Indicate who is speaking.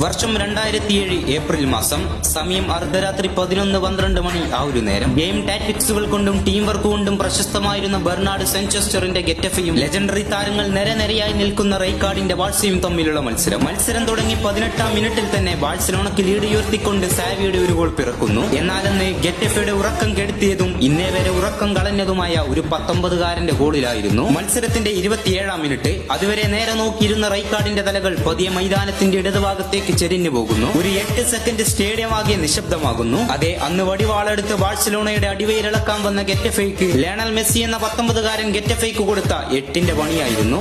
Speaker 1: വർഷം 2007 ഏപ്രിൽ മാസം. സമയം അർദ്ധരാത്രി 11-12 മണി. ആ ഒരു നേരം ഗെയിം ടാക്ടിക്സുകൾ കൊണ്ടും ടീം വർക്ക് കൊണ്ടും പ്രശസ്തമായിരുന്ന ബെർണാഡ് സെൻചെസ്റ്ററിന്റെ ഗെറ്റഫയും ലെജൻഡറി താരങ്ങൾ നിരനിരയായി നിൽക്കുന്ന റൈക്കാർഡിന്റെ ബാഴ്സയും തമ്മിലുള്ള മത്സരം തുടങ്ങി 18-ാം മിനിറ്റിൽ തന്നെ ബാഴ്സലോണയ്ക്ക് ലീഡ് ഉയർത്തിക്കൊണ്ട് സാവിയുടെ ഒരു ഗോൾ പിറക്കുന്നു. എന്നാലെന്ന് ഗെറ്റഫയുടെ ഉറക്കം കെടുത്തിയതും ഇന്നേ വരെ ഉറക്കം കളഞ്ഞതുമായ ഒരു 19-കാരന്റെ ഗോളിലായിരുന്നു. മത്സരത്തിന്റെ 27-ാം മിനിറ്റ്. അതുവരെ നേരെ നോക്കിയിരുന്ന റൈക്കാർഡിന്റെ തലകൾ പതിയെ മൈതാനത്തിന്റെ ഇടതുഭാഗത്തേക്ക് ചെരിഞ്ഞു പോകുന്നു. ഒരു 8 സെക്കൻഡ് സ്റ്റേഡിയം ആകെ നിശബ്ദമാകുന്നു. അതെ, അന്ന് വടിവാളെടുത്ത് ബാഴ്സലോണയുടെ അടിവയിലിളക്കാൻ വന്ന ഗെറ്റഫയ്ക്ക് ലയണൽ മെസ്സി എന്ന 19-കാരൻ ഗെറ്റഫയ്ക്ക് കൊടുത്ത 8ന്റെ പണിയായിരുന്നു.